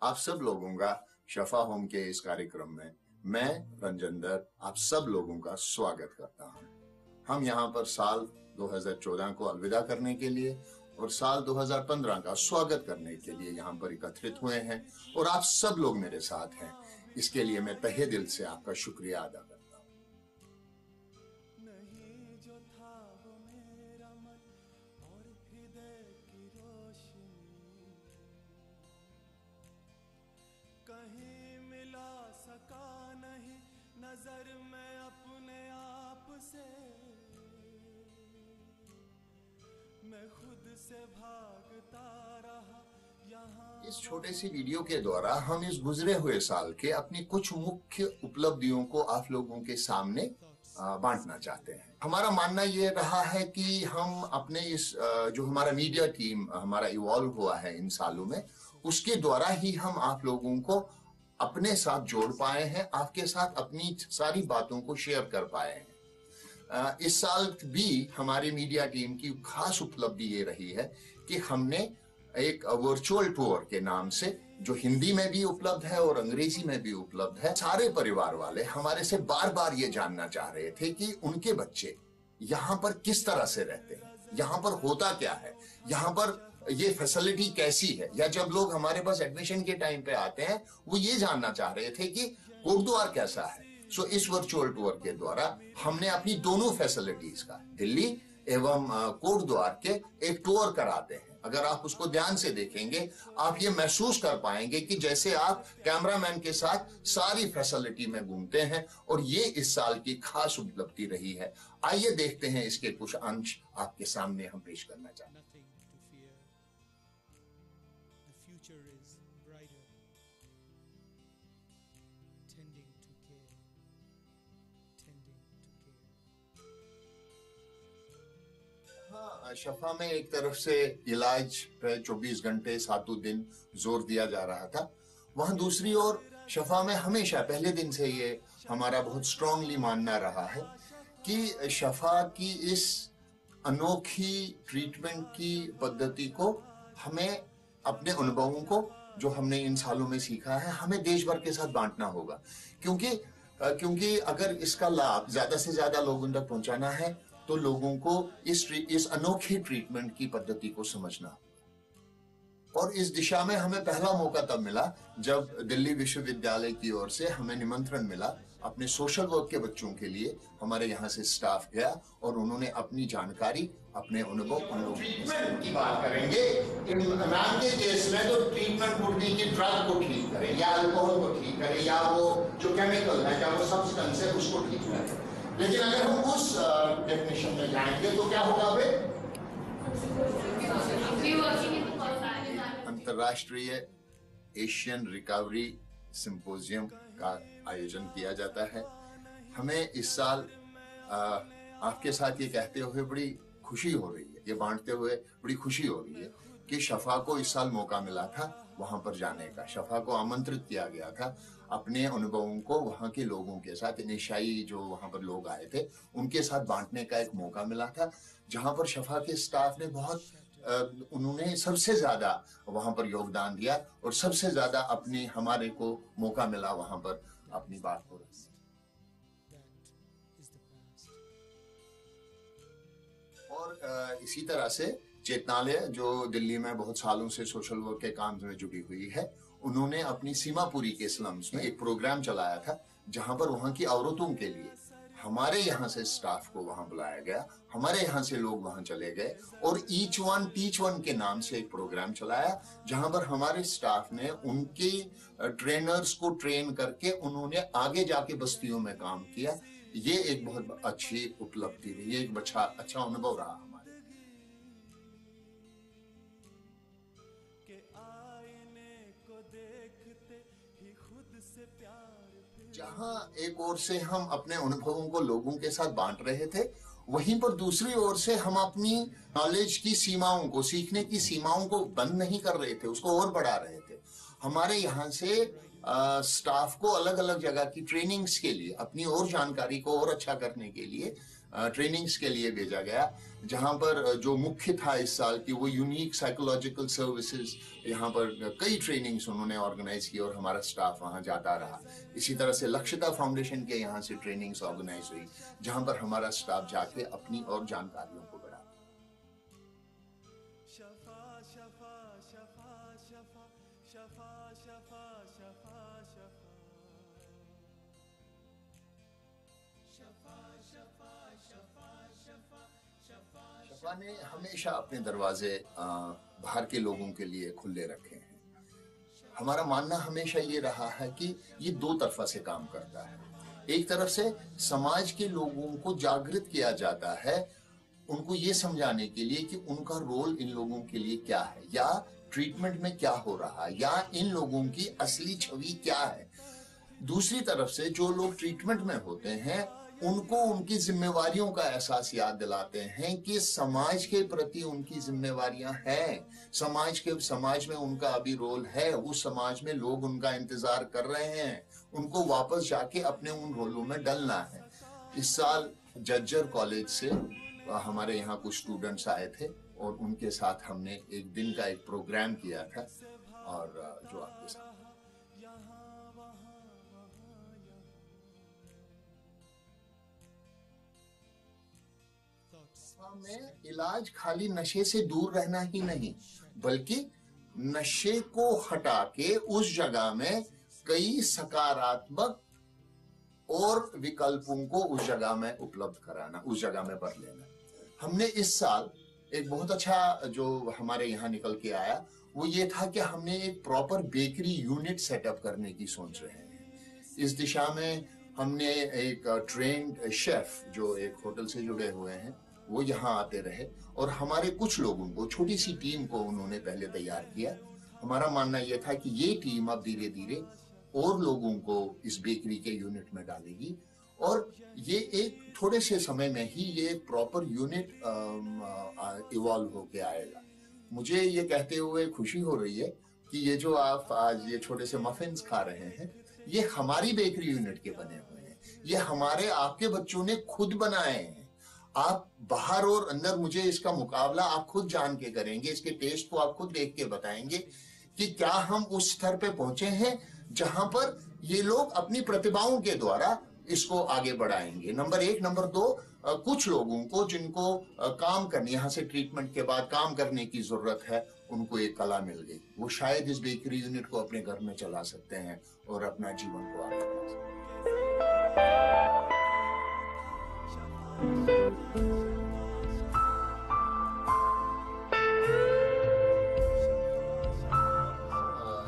आप सब लोगों का शफा होम के इस कार्यक्रम में मैं रंजन दर आप सब लोगों का स्वागत करता हूं। हम यहां पर साल 2014 को अलविदा करने के लिए और साल 2015 का स्वागत करने के लिए यहां पर एकत्रित हुए हैं और आप सब लोग मेरे साथ हैं। इसके लिए मैं तहे दिल से आपका शुक्रिया अदा करता हूं। कहीं मिला सका नहीं नजर में अपने आप से, मैं खुद से भागता रहा यहाँ। इस छोटे सी वीडियो के द्वारा हम इस गुजरे हुए साल के अपनी कुछ मुख्य उपलब्धियों को आप लोगों के सामने बांटना चाहते हैं। हमारा मानना यह रहा है कि हम अपने इस जो हमारा मीडिया टीम हमारा इवॉल्व हुआ है इन सालों में, उसके द्वारा ही हम आप लोगों को अपने साथ जोड़ पाए हैं, आपके साथ अपनी सारी बातों को शेयर कर पाए हैं। इस साल भी हमारी मीडिया टीम की खास उपलब्धि ये रही है कि हमने एक वर्चुअल टूर के नाम से, जो हिंदी में भी उपलब्ध है और अंग्रेजी में भी उपलब्ध है, सारे परिवार वाले हमारे से बार बार ये जानना चाह रहे थे कि उनके बच्चे यहाँ पर किस तरह से रहते हैं, यहाँ पर होता क्या है, यहाँ पर ये फैसिलिटी कैसी है, या जब लोग हमारे पास एडमिशन के टाइम पे आते हैं वो ये जानना चाह रहे थे कि कोटद्वार कैसा है। सो इस वर्चुअल टूर के द्वारा हमने अपनी दोनों फैसिलिटीज का, दिल्ली एवं कोटद्वार के, एक टूर कराते हैं। अगर आप उसको ध्यान से देखेंगे आप ये महसूस कर पाएंगे कि जैसे आप कैमरामैन के साथ सारी फैसिलिटी में घूमते हैं, और ये इस साल की खास उपलब्धि रही है। आइए देखते हैं इसके कुछ अंश आपके सामने हम पेश करना चाहते हैं। शफा में एक तरफ से इलाज पे 24 घंटे 7 दिन जोर दिया जा रहा था, वहां दूसरी ओर शफा में हमेशा पहले दिन से ये हमारा बहुत स्ट्रांगली मानना रहा है कि शफा की इस अनोखी ट्रीटमेंट की पद्धति को हमें, अपने अनुभवों को जो हमने इन सालों में सीखा है, हमें देश भर के साथ बांटना होगा। क्योंकि अगर इसका लाभ ज्यादा से ज्यादा लोगों तक पहुंचाना है तो लोगों को इस अनोखी ट्रीटमेंट की पद्धति को समझना। और इस दिशा में हमें पहला मौका तब मिला जब दिल्ली विश्वविद्यालय की ओर से हमें निमंत्रण मिला अपने सोशल वर्क के बच्चों के लिए। हमारे यहाँ से स्टाफ गया और उन्होंने अपनी जानकारी, अपने अनुभव उन लोगों ट्रीटमेंट की बात करेंगे। मैम के केस में तो ट्रीटमेंट वुड बी कि ड्रग को ठीक करे, या अल्कोहल को ठीक करे, या वो जो केमिकल है, या वो सब्सटेंस है उसको ठीक करे। लेकिन अगर हम उस डेफिनेशन में जाएंगे तो क्या होगा? अंतर्राष्ट्रीय एशियन रिकवरी सिंपोजियम का आयोजन किया जाता है। हमें इस साल आपके साथ ये कहते हुए बड़ी खुशी हो रही है, ये बांटते हुए बड़ी खुशी हो रही है कि शफा को इस साल मौका मिला था वहां पर जाने का। शफा को आमंत्रित किया गया था अपने अनुभवों को वहां के लोगों के साथ, निशाई जो वहां पर लोग आए थे उनके साथ बांटने का एक मौका मिला था, जहां पर शफा के स्टाफ ने उन्होंने सबसे ज्यादा वहां पर योगदान दिया और सबसे ज्यादा हमारे को मौका मिला वहां पर अपनी बात को रखने। और इसी तरह से चेतनालय जो दिल्ली में बहुत सालों से सोशल वर्क के काम में जुड़ी हुई है, उन्होंने अपनी सीमापुरी के स्लम्स में एक प्रोग्राम चलाया था जहां पर वहां की औरतों के लिए हमारे यहाँ से स्टाफ को वहां बुलाया गया, हमारे यहाँ से लोग वहां चले गए और ईच वन टीच वन के नाम से एक प्रोग्राम चलाया, जहां पर हमारे स्टाफ ने उनके ट्रेनर्स को ट्रेन करके उन्होंने आगे जाके बस्तियों में काम किया। ये एक बहुत अच्छी उपलब्धि रही, ये एक अच्छा अनुभव रहा हमारे। जहां एक ओर से हम अपने अनुभवों को लोगों के साथ बांट रहे थे, वहीं पर दूसरी ओर से हम अपनी नॉलेज की सीमाओं को, सीखने की सीमाओं को बंद नहीं कर रहे थे, उसको और बढ़ा रहे थे। हमारे यहाँ से स्टाफ को अलग अलग जगह की ट्रेनिंग्स के लिए, अपनी और जानकारी को और अच्छा करने के लिए ट्रेनिंग्स के लिए भेजा गया, जहां पर जो मुख्य था इस साल की वो यूनिक साइकोलॉजिकल सर्विसेज, यहाँ पर कई ट्रेनिंग्स उन्होंने ऑर्गेनाइज की और हमारा स्टाफ वहां जाता रहा। इसी तरह से लक्षिता फाउंडेशन के यहाँ से ट्रेनिंग्स ऑर्गेनाइज हुई, जहां पर हमारा स्टाफ जाके अपनी और जानकारियों को बढ़ा। शफा शफा शफा शफा शफा शफा शफा शफा ने हमेशा अपने दरवाजे बाहर के लोगों के लिए खुले रखे हैं। हमारा मानना हमेशा ये रहा है कि ये दो तरफा से काम करता है। एक तरफ से समाज के लोगों को जागृत किया जाता है, उनको ये समझाने के लिए कि उनका रोल इन लोगों के लिए क्या है, या ट्रीटमेंट में क्या हो रहा है, या इन लोगों की असली छवि क्या है। दूसरी तरफ से जो लोग ट्रीटमेंट में होते हैं उनको उनकी जिम्मेवारियों का एहसास याद दिलाते हैं कि समाज के प्रति उनकी जिम्मेवारियां हैं, समाज में उनका अभी रोल है, उस समाज में लोग उनका इंतजार कर रहे हैं, उनको वापस जाके अपने उन रोलों में डलना है। इस साल जज्जर कॉलेज से हमारे यहाँ कुछ स्टूडेंट्स आए थे और उनके साथ हमने एक दिन का एक प्रोग्राम किया था, और जो आपके साथ में इलाज खाली नशे से दूर रहना ही नहीं, बल्कि नशे को हटा के उस जगह में कई सकारात्मक और विकल्पों को उस जगह में उपलब्ध कराना, उस जगह में भर लेना। हमने इस साल एक बहुत अच्छा जो हमारे यहाँ निकल के आया वो ये था कि हमने एक प्रॉपर बेकरी यूनिट सेटअप करने की सोच रहे हैं। इस दिशा में हमने एक ट्रेन्ड शेफ जो एक होटल से जुड़े हुए हैं वो यहाँ आते रहे और हमारे कुछ लोगों को, छोटी सी टीम को उन्होंने पहले तैयार किया। हमारा मानना यह था कि ये टीम अब धीरे धीरे और लोगों को इस बेकरी के यूनिट में डालेगी और ये एक थोड़े से समय में ही ये प्रॉपर यूनिट इवॉल्व होके आएगा। मुझे ये कहते हुए खुशी हो रही है कि ये जो आप आज ये छोटे से मफिन्स खा रहे हैं ये हमारी बेकरी यूनिट के बने हुए हैं, ये हमारे आपके बच्चों ने खुद बनाए हैं। आप बाहर और अंदर, मुझे इसका मुकाबला आप खुद जान के करेंगे, इसके टेस्ट को आप खुद देख के बताएंगे कि क्या हम उस स्तर पे पहुंचे हैं जहां पर ये लोग अपनी प्रतिभाओं के द्वारा इसको आगे बढ़ाएंगे। नंबर एक। नंबर दो, कुछ लोगों को जिनको काम करने, यहाँ से ट्रीटमेंट के बाद काम करने की जरूरत है, उनको एक कला मिल गई, वो शायद इस बेकरी यूनिट को अपने घर में चला सकते हैं और अपना जीवन को आगे बढ़ा सकते हैं।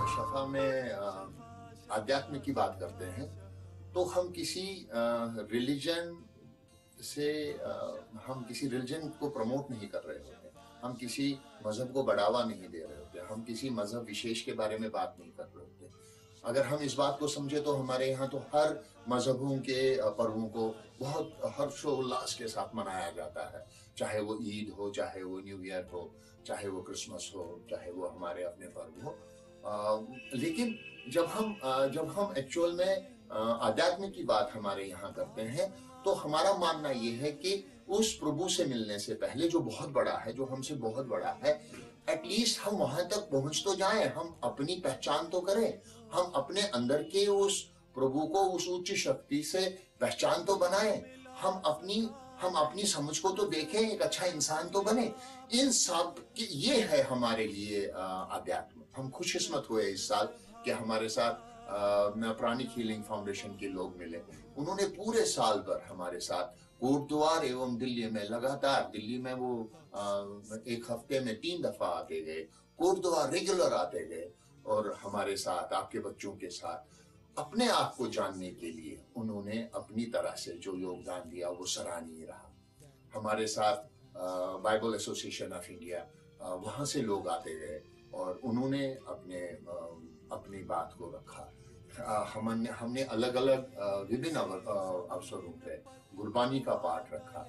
शफा में आध्यात्म की बात करते हैं तो हम किसी रिलीजन से हम किसी रिलीजन को प्रमोट नहीं कर रहे होते, हम किसी मजहब को बढ़ावा नहीं दे रहे होते, हम किसी मजहब विशेष के बारे में बात नहीं कर रहे होते। अगर हम इस बात को समझे तो हमारे यहाँ तो हर मजहबों के पर्वों को बहुत हर्षोल्लास के साथ मनाया जाता है, चाहे वो ईद हो, चाहे वो न्यू ईयर हो, चाहे वो क्रिसमस हो, चाहे वो हमारे अपने पर्व हो। लेकिन जब हम एक्चुअल में आध्यात्म की बात हमारे यहाँ करते हैं तो हमारा मानना ये है कि उस प्रभु से मिलने से पहले जो बहुत बड़ा है, जो हमसे बहुत बड़ा है, एटलीस्ट हम वहां तक पहुंच तो जाएं, हम अपनी पहचान तो करें, हम अपने अंदर के उस प्रभु को, उस उच्च शक्ति से पहचान तो बनाएं, हम अपनी समझ को तो देखें, एक अच्छा इंसान तो बने। इन सब की ये है हमारे लिए आध्यात्म। हम खुशकिस्मत हुए इस साल कि हमारे साथ प्राणिक हीलिंग फाउंडेशन के लोग मिले। उन्होंने पूरे साल भर हमारे साथ कोटद्वार एवं दिल्ली में लगातार, दिल्ली में वो एक हफ्ते में 3 दफा आते गए, कोटद्वार रेगुलर आते गए और हमारे साथ, आपके बच्चों के साथ अपने आप को जानने के लिए उन्होंने अपनी तरह से जो योगदान दिया वो सराहनीय रहा। हमारे साथ बाइबल एसोसिएशन ऑफ इंडिया, वहां से लोग आते गए और उन्होंने अपनी बात को रखा। हमने अलग अलग विभिन्न अवसरों पे गुरबानी का पाठ रखा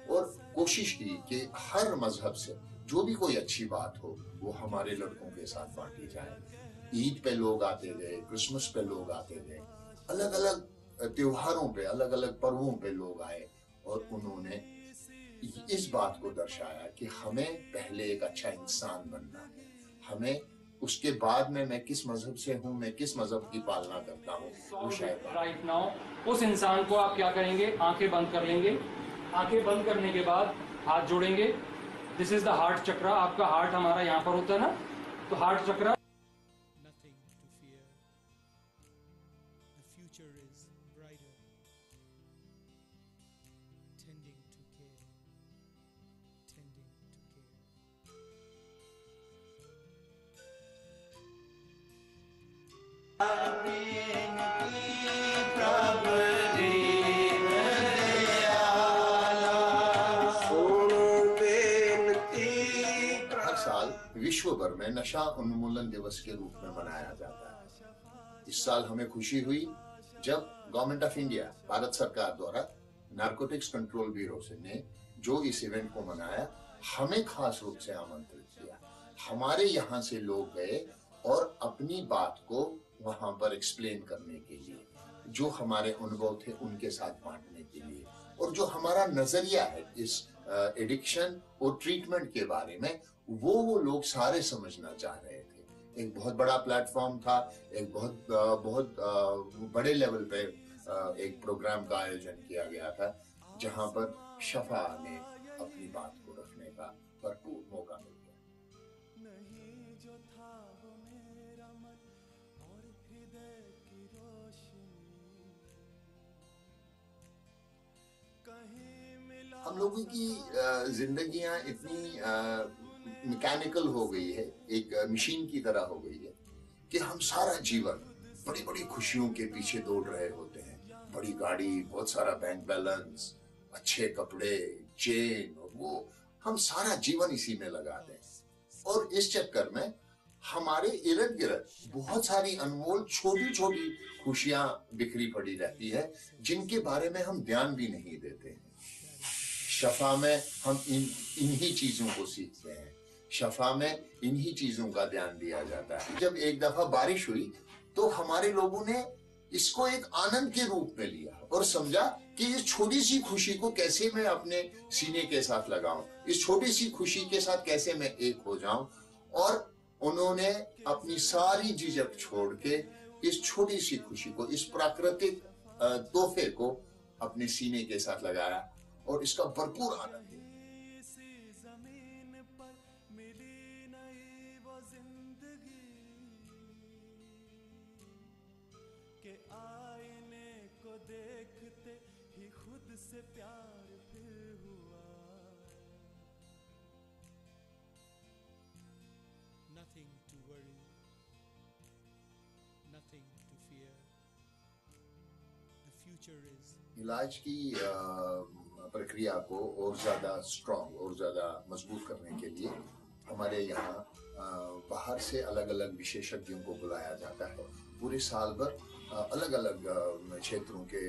और कोशिश की कि हर मजहब से जो भी कोई अच्छी बात हो वो हमारे लड़कों के साथ बांटी जाए। ईद पे लोग आते गए, क्रिसमस पे लोग आते गए, अलग अलग त्योहारों पे, अलग अलग पर्वों पे लोग आए और उन्होंने इस बात को दर्शाया कि हमें पहले एक अच्छा इंसान बनना है, हमें उसके बाद में मैं किस मजहब से हूँ, मैं किस मजहब की पालना करता हूँ, वो शायद राइट नाउ उस इंसान को आप क्या करेंगे, आंखें बंद कर लेंगे। आंखें बंद करने के बाद हाथ जोड़ेंगे। दिस इज द हार्ट चक्रा। आपका हार्ट हमारा यहाँ पर होता है ना, तो heart chakra. Nothing to fear. The future is brighter. Tending to care. Tending to care. हर साल विश्व भर में नशा उन्मूलन दिवस के रूप में मनाया जाता है। इस साल हमें खुशी हुई जब गवर्नमेंट ऑफ इंडिया, भारत सरकार द्वारा नारकोटिक्स कंट्रोल ब्यूरो से ने जो इस इवेंट को मनाया, हमें खास रूप से आमंत्रित किया। हमारे यहाँ से लोग गए और अपनी बात को वहां पर एक्सप्लेन करने के लिए, जो हमारे अनुभव थे उनके साथ बांटने के लिए, और जो हमारा नजरिया है इस एडिक्शन और ट्रीटमेंट के बारे में, वो लोग सारे समझना चाह रहे थे। एक बहुत बड़ा प्लेटफॉर्म था, एक बहुत बड़े लेवल पे एक प्रोग्राम का आयोजन किया गया था, जहां पर शफा ने अपनी बात को रखने का भरपूर मौका मिल गया। नहीं जो था वो मेरा मन और हृदय की रोशनी, कहीं मिला हम लोगों की जिंदगियां इतनी मैकेनिकल हो गई है, एक मशीन की तरह हो गई है, कि हम सारा जीवन बड़ी बड़ी खुशियों के पीछे दौड़ रहे होते हैं। बड़ी गाड़ी, बहुत सारा बैंक बैलेंस, अच्छे कपड़े, चेन, और वो हम सारा जीवन इसी में लगाते हैं। और इस चक्कर में हमारे इर्द गिर्द बहुत सारी अनमोल छोटी छोटी खुशियां बिखरी पड़ी रहती है, जिनके बारे में हम ध्यान भी नहीं देते हैं। शफा में हम इन्हीं चीजों को सीखते हैं, शफा में इन्हीं चीजों का ध्यान दिया जाता है। जब एक दफा बारिश हुई तो हमारे लोगों ने इसको एक आनंद के रूप में लिया और समझा कि इस छोटी सी खुशी को कैसे मैं अपने सीने के साथ लगाऊं, इस छोटी सी खुशी के साथ कैसे मैं एक हो जाऊं। और उन्होंने अपनी सारी झिझक छोड़ के इस छोटी सी खुशी को, इस प्राकृतिक तोहफे को अपने सीने के साथ लगाया और इसका भरपूर आनंद लिया। इसी जमीन पर मिली नई वो जिंदगी, के आईने को देखते ही खुद से प्यार फिर हुआ। Nothing to worry, nothing to fear. The future is इलाज की प्रक्रिया को और ज्यादा स्ट्रॉन्ग और ज्यादा मजबूत करने के लिए हमारे यहाँ बाहर से अलग अलग विशेषज्ञों को बुलाया जाता है। पूरे साल भर अलग अलग क्षेत्रों के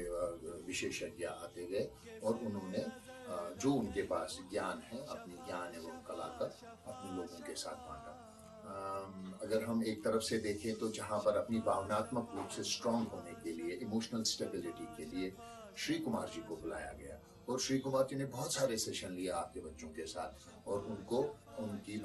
विशेषज्ञ आते गए और उन्होंने जो उनके पास ज्ञान है, अपनी ज्ञान एवं कला का अपने लोगों के साथ बांटा। अगर हम एक तरफ से देखें तो जहाँ पर अपनी भावनात्मक रूप से स्ट्रॉन्ग होने के लिए, इमोशनल स्टेबिलिटी के लिए श्री कुमार जी को बुलाया गया और श्री कुमार जी ने बहुत सारे सेशन लिए आपके बच्चों के साथ और उनको उनकी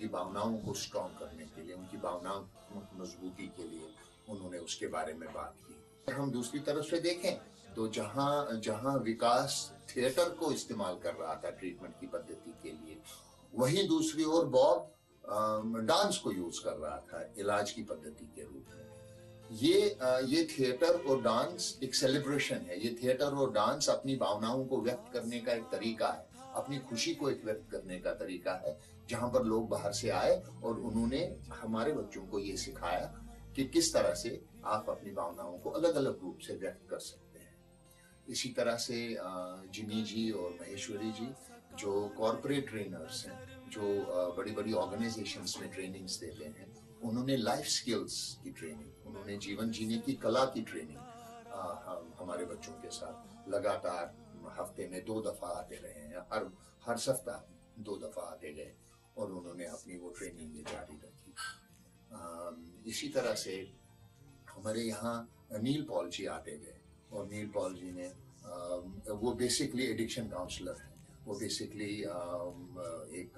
भावनाओं को स्ट्रॉन्ग करने के लिए, उनकी भावनात्मक मजबूती के लिए उन्होंने उसके बारे में बात की। हम दूसरी तरफ से देखें तो जहाँ विकास थिएटर को इस्तेमाल कर रहा था ट्रीटमेंट की पद्धति के लिए, वही दूसरी ओर बॉब डांस को यूज कर रहा था इलाज की पद्धति के रूप में। ये थिएटर और डांस एक सेलिब्रेशन है। ये थिएटर और डांस अपनी भावनाओं को व्यक्त करने का एक तरीका है, अपनी खुशी को एक व्यक्त करने का तरीका है, जहां पर लोग बाहर से आए और उन्होंने हमारे बच्चों को ये सिखाया कि किस तरह से आप अपनी भावनाओं को अलग अलग रूप से व्यक्त कर सकते हैं। इसी तरह से जिमी जी और महेश्वरी जी जो कॉर्पोरेट ट्रेनर्स हैं, जो बड़ी बड़ी ऑर्गेनाइजेशंस में ट्रेनिंग्स देते हैं, उन्होंने लाइफ स्किल्स की ट्रेनिंग, उन्होंने जीवन जीने की कला की ट्रेनिंग हमारे बच्चों के साथ लगातार हफ्ते में 2 दफा आते रहे हैं, हर सप्ताह 2 दफा आते गए और उन्होंने अपनी वो ट्रेनिंग ये जारी रखी। इसी तरह से हमारे यहाँ नील पॉल जी आते गए और नील पॉल जी ने वो बेसिकली एडिक्शन काउंसलर है, वो बेसिकली एक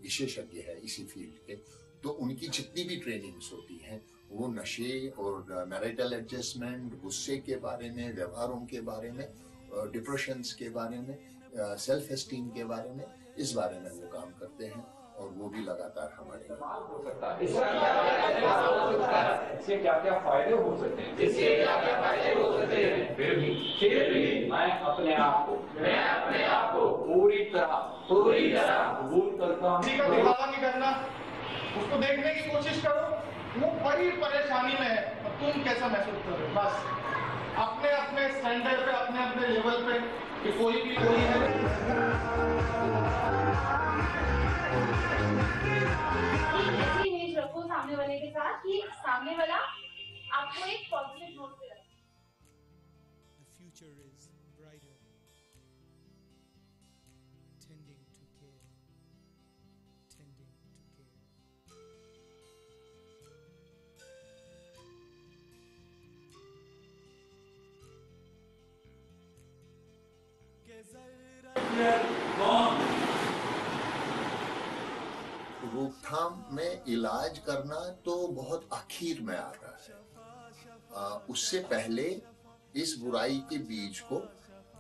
विशेषज्ञ है इसी फील्ड के। तो उनकी जितनी भी ट्रेनिंग्स होती हैं वो नशे और मैरिटल एडजस्टमेंट, गुस्से के बारे में, व्यवहारों के बारे में, डिप्रेशंस के बारे में, सेल्फ एस्टीम के बारे में, इस बारे में वो काम करते हैं और वो भी लगातार हमारे हो सकता है। इसका क्या इसके क्या क्या फायदे हो सकते हैं, इसके क्या क्या फायदे हो सकते हैं। फिर भी मैं अपने आप को पूरी तरह कबूल करता हूँ। किसी का दिखावा नहीं करना, उसको देखने की कोशिश करो वो बड़ी परेशानी में है और तुम कैसा महसूस कर रहे हो, बस अपने अपने स्टैंडर्ड पे, अपने अपने लेवल पे कि कोई है। ऐसी इमेज रखो सामने वाले के साथ कि सामने वाला आपको एक पॉजिटिव नोट पे रखे। The future is brighter, tending to care, tending to care. के जरा रोकथाम में इलाज करना तो बहुत आखिर में आता है। उससे पहले इस बुराई के बीज को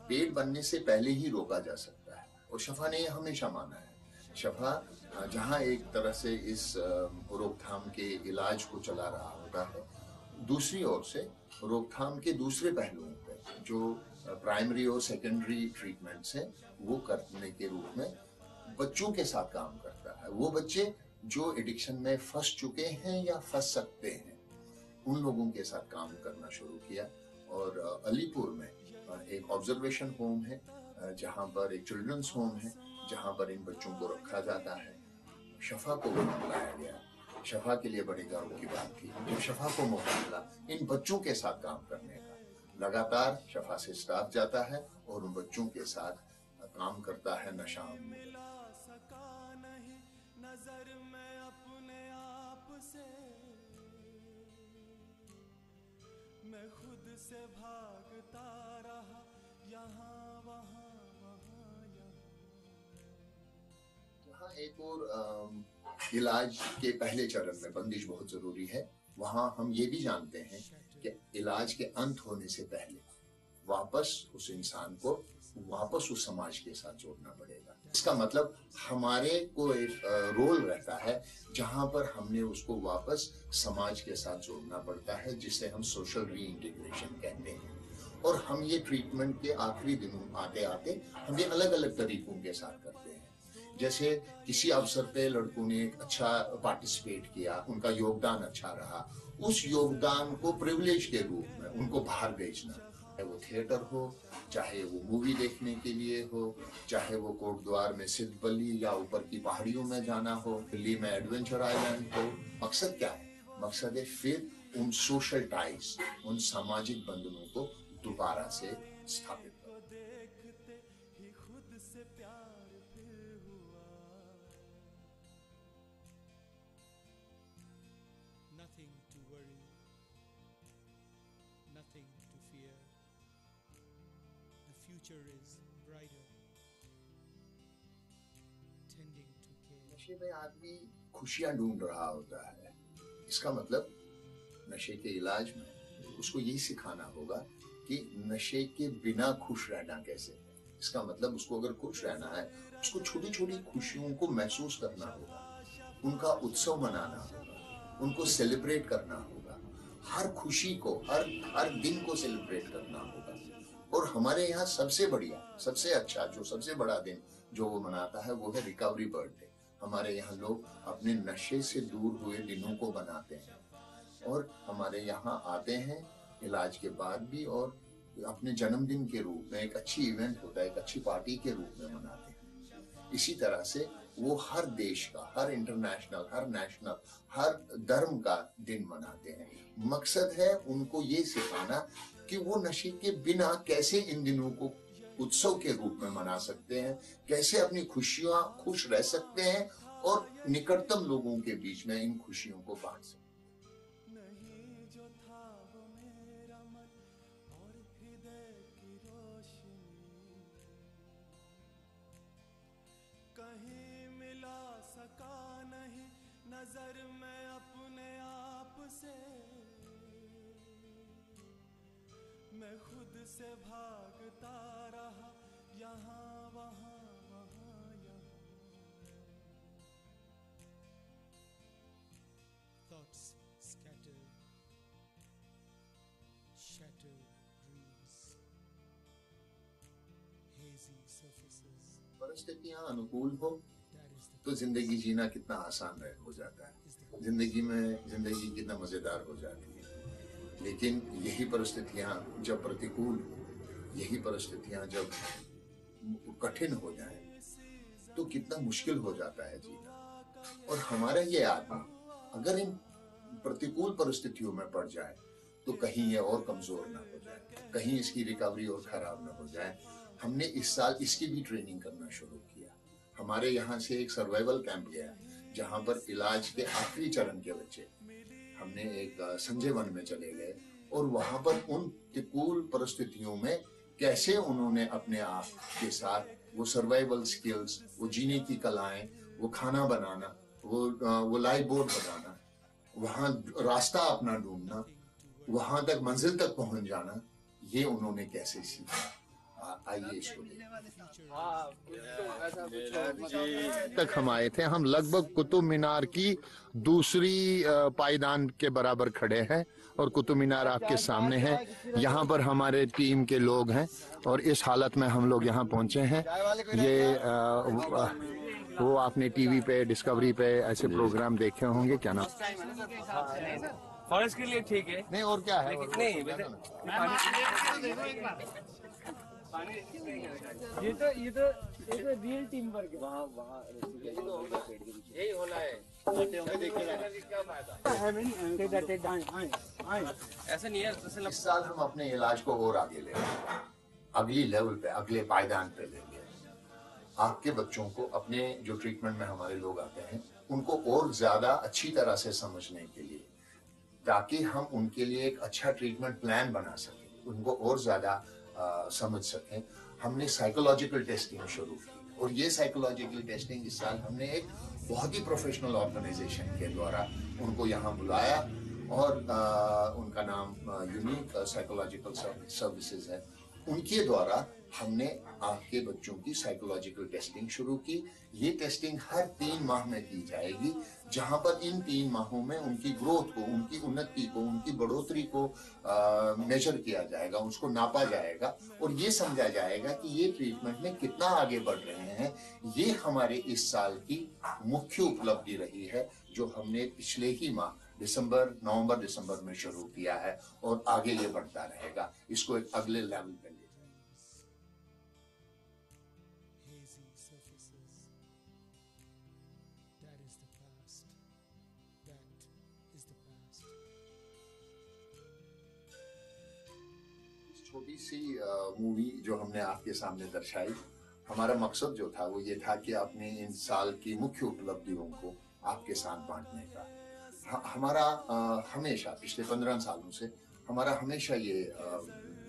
पेट बनने से पहले ही रोका जा सकता है और शफा ने ये हमेशा माना है। शफा जहाँ एक तरह से इस रोकथाम के इलाज को चला रहा होता है, दूसरी ओर से रोकथाम के दूसरे पहलुओं पे जो प्राइमरी और सेकेंडरी ट्रीटमेंट्स हैं वो करने के रूप में बच्चों के साथ काम करता है। वो बच्चे जो एडिक्शन में फंस चुके हैं या फंस सकते हैं, उन लोगों के साथ काम करना शुरू किया। और अलीपुर में एक ऑब्जर्वेशन होम है, जहाँ पर एक चिल्ड्रंस होम है, जहाँ पर इन बच्चों को रखा जाता है। शफा को वहाँ बुलाया गया। शफा के लिए बड़े गर्व की बात थी जब शफा को मौका मिला इन बच्चों के साथ काम करने का। लगातार शफा से स्टाफ जाता है और उन बच्चों के साथ काम करता है नशा। नजर में अपने आप से मैं खुद से भागता रहा, यहाँ वहाँ यहाँ। यहाँ एक और इलाज के पहले चरण में बंदिश बहुत जरूरी है। वहाँ हम ये भी जानते हैं कि इलाज के अंत होने से पहले वापस उस इंसान को वापस उस समाज के साथ जोड़ना पड़ेगा। इसका मतलब हमारे को एक रोल रहता है जहां पर हमने उसको वापस समाज के साथ जोड़ना पड़ता है, जिसे हम सोशल रीइंटीग्रेशन कहते हैं। और हम ये ट्रीटमेंट के आखिरी दिनों आते आते हम ये अलग अलग तरीकों के साथ करते हैं। जैसे किसी अवसर पे लड़कों ने एक अच्छा पार्टिसिपेट किया, उनका योगदान अच्छा रहा, उस योगदान को प्रिविलेज के रूप में उनको बाहर भेजना, चाहे वो थिएटर हो, चाहे वो मूवी देखने के लिए हो, चाहे वो कोटद्वार में सिद्धबली या ऊपर की पहाड़ियों में जाना हो, दिल्ली में एडवेंचर आइलैंड हो। मकसद क्या है? मकसद है फिर उन सोशल टाइज, उन सामाजिक बंधनों को दोबारा से स्थापित करना। Nothing to worry, nothing to fear. The future is brighter, tending to care. नशे में आदमी खुशियां ढूंढ रहा होता है। इसका मतलब नशे के इलाज में उसको यही सिखाना होगा कि नशे के बिना खुश रहना कैसे है। इसका मतलब उसको अगर खुश रहना है, उसको छोटी छोटी खुशियों को महसूस करना होगा, उनका उत्सव मनाना होगा, उनको सेलिब्रेट करना होगा, हर खुशी को, हर दिन को सेलिब्रेट करना होगा। और हमारे यहाँ सबसे बढ़िया, सबसे अच्छा, जो सबसे बड़ा दिन जो वो मनाता है वो है रिकवरी बर्थडे। हमारे यहाँ लोग अपने नशे से दूर हुए दिनों को बनाते हैं और हमारे यहाँ आते हैं इलाज के बाद भी, और अपने जन्मदिन के रूप में एक अच्छी इवेंट होता है, एक अच्छी पार्टी के रूप में मनाते हैं। इसी तरह से वो हर देश का, हर इंटरनेशनल, हर नेशनल, हर धर्म का दिन मनाते हैं। मकसद है उनको ये सिखाना कि वो नशे के बिना कैसे इन दिनों को उत्सव के रूप में मना सकते हैं, कैसे अपनी खुशियां खुश रह सकते हैं और निकटतम लोगों के बीच में इन खुशियों को बांट सकते हैं। नहीं जो था वो मेरा मन और हृदय की रोशनी। नजर में अपने आप से मैं खुद से भागता रहा, यहाँ वहाँ वहाँ यहाँ। Thoughts scattered, shattered dreams, hazy surfaces. परिस्थितियां अनुकूल हो That is the तो जिंदगी जीना कितना आसान हो जाता है, जिंदगी कितना मजेदार हो जाती है। लेकिन यही परिस्थितियां जब प्रतिकूल हो, यही परिस्थितियां जब कठिन हो जाएं, तो कितना मुश्किल हो जाता है जीना। और हमारा ये आत्मा अगर इन प्रतिकूल परिस्थितियों में पड़ जाए तो कहीं ये और कमजोर ना हो जाए, कहीं इसकी रिकवरी और खराब ना हो जाए। हमने इस साल इसकी भी ट्रेनिंग करना शुरू किया। हमारे यहाँ से एक सर्वाइवल कैंप गया जहाँ पर इलाज के आखिरी चरण के बच्चे, हमने एक संजय वन में चले गए और वहां पर उन प्रतिकूल परिस्थितियों में कैसे उन्होंने अपने आप के साथ वो सर्वाइवल स्किल्स, वो जीने की कलाएं, वो खाना बनाना, वो लाइफ बोट बनाना, वहां रास्ता अपना ढूंढना, वहां तक मंजिल तक पहुंच जाना, ये उन्होंने कैसे सीखा। आइए इसको तक हम आए थे। हम लगभग कुतुब मीनार की दूसरी पायदान के बराबर खड़े हैं और कुतुब मीनार आपके सामने है। यहाँ पर हमारे टीम के लोग हैं और इस हालत में हम लोग यहाँ पहुंचे हैं। ये वो आपने टीवी पे, डिस्कवरी पे ऐसे प्रोग्राम देखे होंगे, क्या नाम? फॉरेस्ट के लिए ठीक है, नहीं और क्या है? नहीं ये तो रियल टीम वर्क है। वहाँ यही होना है। ऐसा नहीं है। इस साल हम अपने इलाज को और आगे ले जाएंगे, अगली लेवल पे, अगले पायदान पे लेंगे। आपके बच्चों को अपने जो ट्रीटमेंट में हमारे लोग आते हैं उनको और ज्यादा अच्छी तरह से समझने के लिए, ताकि हम उनके लिए एक अच्छा ट्रीटमेंट प्लान बना सकें, उनको और ज्यादा समझ सकें। हमने साइकोलॉजिकल टेस्टिंग शुरू की और ये साइकोलॉजिकल टेस्टिंग इस साल हमने एक बहुत ही प्रोफेशनल ऑर्गेनाइजेशन के द्वारा उनको यहाँ बुलाया और उनका नाम यूनिक साइकोलॉजिकल सर्विसेज है। उनके द्वारा हमने आपके बच्चों की साइकोलॉजिकल टेस्टिंग शुरू की। ये टेस्टिंग हर 3 माह में की जाएगी, जहां पर इन 3 माहों में उनकी ग्रोथ को, उनकी उन्नति को, उनकी बढ़ोतरी को मेजर किया जाएगा, उसको नापा जाएगा और ये समझा जाएगा कि ये ट्रीटमेंट में कितना आगे बढ़ रहे हैं। ये हमारे इस साल की मुख्य उपलब्धि रही है, जो हमने पिछले ही माह नवंबर दिसंबर में शुरू किया है और आगे ये बढ़ता रहेगा। इसको एक अगले लेवल पे ले hazy surfaces. That is the past. That is the past. छोटी सी मूवी जो हमने आपके सामने दर्शाई, हमारा मकसद जो था वो ये था कि अपने इन साल की मुख्य उपलब्धियों को आपके साथ बांटने का। हमारा हमेशा पिछले 15 सालों से हमारा हमेशा ये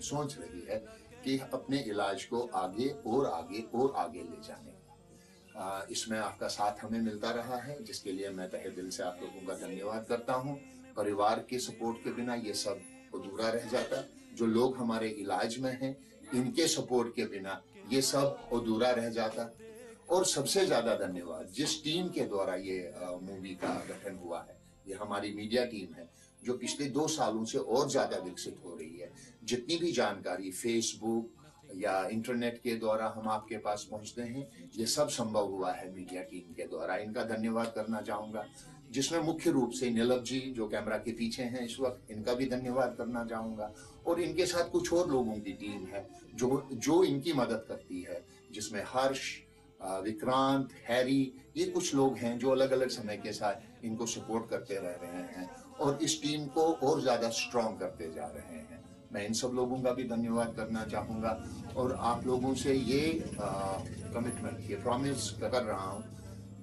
सोच रही है कि अपने इलाज को आगे और आगे और आगे ले जाने का। इसमें आपका साथ हमें मिलता रहा है, जिसके लिए मैं तहे दिल से आप लोगों का धन्यवाद करता हूँ। परिवार के सपोर्ट के बिना ये सब अधूरा रह जाता। जो लोग हमारे इलाज में हैं, इनके सपोर्ट के बिना ये सब अधूरा रह जाता। और सबसे ज्यादा धन्यवाद जिस टीम के द्वारा ये मूवी का गठन हुआ है, ये हमारी मीडिया टीम है, जो पिछले 2 सालों से और ज्यादा विकसित हो रही है। जितनी भी जानकारी फेसबुक या इंटरनेट के द्वारा हम आपके पास पहुंचते हैं, ये सब संभव हुआ है मीडिया टीम के द्वारा। इनका धन्यवाद करना चाहूंगा, जिसमें मुख्य रूप से नीलभ जी जो कैमरा के पीछे हैं इस वक्त, इनका भी धन्यवाद करना चाहूंगा। और इनके साथ कुछ और लोगों की टीम है जो इनकी मदद करती है, जिसमें हर्ष, विक्रांत, हैरी, ये कुछ लोग हैं जो अलग अलग समय के साथ इनको सपोर्ट करते रह रहे हैं और इस टीम को और ज्यादा स्ट्रॉन्ग करते जा रहे हैं। मैं इन सब लोगों का भी धन्यवाद करना चाहूंगा और आप लोगों से ये कमिटमेंट, ये प्रॉमिस कर रहा हूं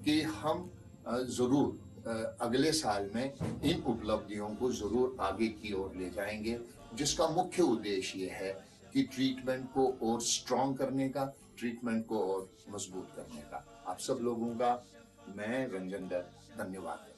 कि हम जरूर अगले साल में इन उपलब्धियों को जरूर आगे की ओर ले जाएंगे, जिसका मुख्य उद्देश्य ये है कि ट्रीटमेंट को और स्ट्रॉन्ग करने का, ट्रीटमेंट को और मजबूत करने का। आप सब लोगों का मैं रंजन दत्त धन्यवाद।